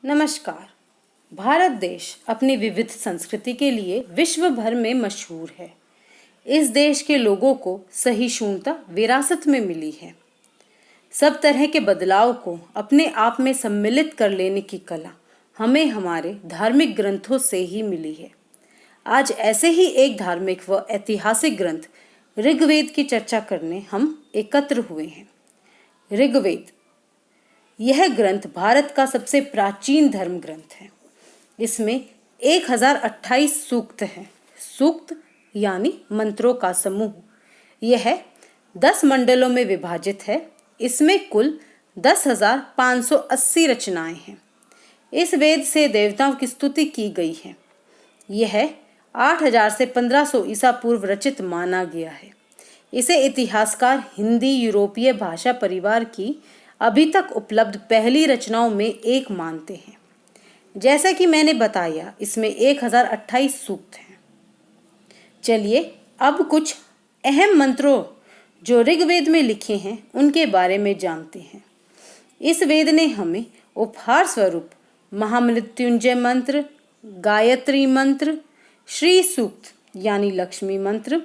नमस्कार। भारत देश अपनी विविध संस्कृति के लिए विश्व भर में मशहूर है। इस देश के लोगों को सहिष्णुता विरासत में मिली है। सब तरह के बदलाव को अपने आप में सम्मिलित कर लेने की कला हमें हमारे धार्मिक ग्रंथों से ही मिली है। आज ऐसे ही एक धार्मिक व ऐतिहासिक ग्रंथ ऋग्वेद की चर्चा करने हम एकत्र हुए हैं। ऋग्वेद यह ग्रंथ भारत का सबसे प्राचीन धर्म ग्रंथ है। इसमें 1028 सूक्त हैं। सूक्त यानी मंत्रों का समूह। यह 10 मंडलों में विभाजित है। इसमें कुल 10,580 रचनाएं हैं। इस वेद से देवताओं की स्तुति की गई है। यह 8000 से 1500 ईसा पूर्व रचित माना गया है। इसे इतिहासकार हिंदी यूरोपीय भाषा परिवार की अभी तक उपलब्ध पहली रचनाओं में एक मानते हैं। जैसा कि मैंने बताया, इसमें 1028 सूक्त हैं। चलिए अब कुछ अहम मंत्रों जो ऋग्वेद में लिखे हैं उनके बारे में जानते हैं। इस वेद ने हमें उपहार स्वरूप महामृत्युंजय मंत्र, गायत्री मंत्र, श्री सूक्त यानी लक्ष्मी मंत्र,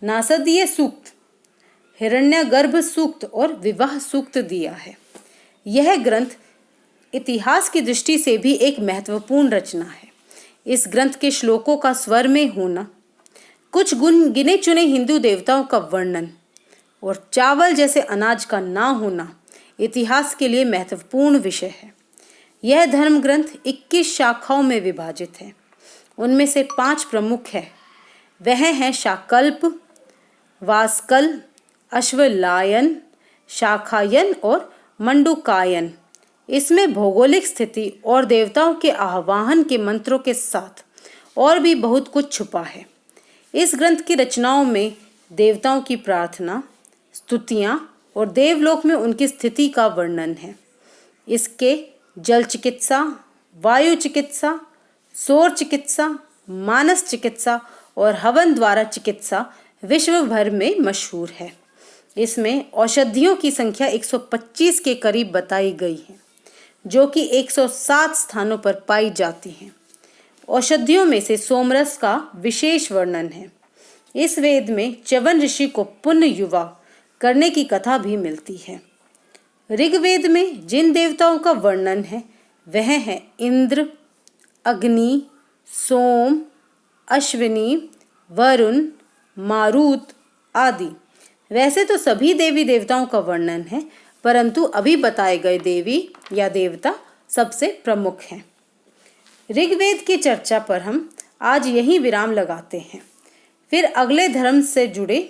नासदीय सूक्त, हिरण्यगर्भ सूक्त और विवाह सूक्त दिया है। यह ग्रंथ इतिहास की दृष्टि से भी एक महत्वपूर्ण रचना है। इस ग्रंथ के श्लोकों का स्वर में होना, कुछ गिने चुने हिंदू देवताओं का वर्णन और चावल जैसे अनाज का ना होना इतिहास के लिए महत्वपूर्ण विषय है। यह धर्म ग्रंथ 21 शाखाओं में विभाजित है। उनमें से 5 प्रमुख है। वह हैं शाकल्प, वास्कल, अश्वलायन, शाखायन और मंडूकायन। इसमें भौगोलिक स्थिति और देवताओं के आह्वान के मंत्रों के साथ और भी बहुत कुछ छुपा है। इस ग्रंथ की रचनाओं में देवताओं की प्रार्थना, स्तुतियाँ और देवलोक में उनकी स्थिति का वर्णन है। इसके जल चिकित्सा, वायु चिकित्सा, सौर चिकित्सा, मानस चिकित्सा और हवन द्वारा चिकित्सा विश्व भर में मशहूर है। इसमें औषधियों की संख्या 125 के करीब बताई गई है, जो कि 107 स्थानों पर पाई जाती हैं। औषधियों में से सोमरस का विशेष वर्णन है। इस वेद में च्यवन ऋषि को पुनः युवा करने की कथा भी मिलती है। ऋग्वेद में जिन देवताओं का वर्णन है वह है इंद्र, अग्नि, सोम, अश्विनी, वरुण, मारुत आदि। वैसे तो सभी देवी देवताओं का वर्णन है, परंतु अभी बताए गए देवी या देवता सबसे प्रमुख हैं। ऋग्वेद की चर्चा पर हम आज यही विराम लगाते हैं। फिर अगले धर्म से जुड़े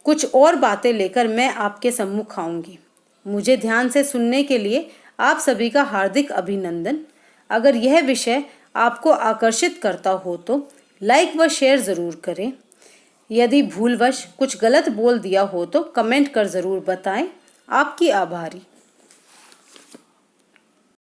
कुछ और बातें लेकर मैं आपके सम्मुख आऊँगी। मुझे ध्यान से सुनने के लिए आप सभी का हार्दिक अभिनंदन। अगर यह विषय आपको आकर्षित करता हो तो लाइक व शेयर ज़रूर करें। यदि भूलवश कुछ गलत बोल दिया हो तो कमेंट कर ज़रूर बताएं। आपकी आभारी।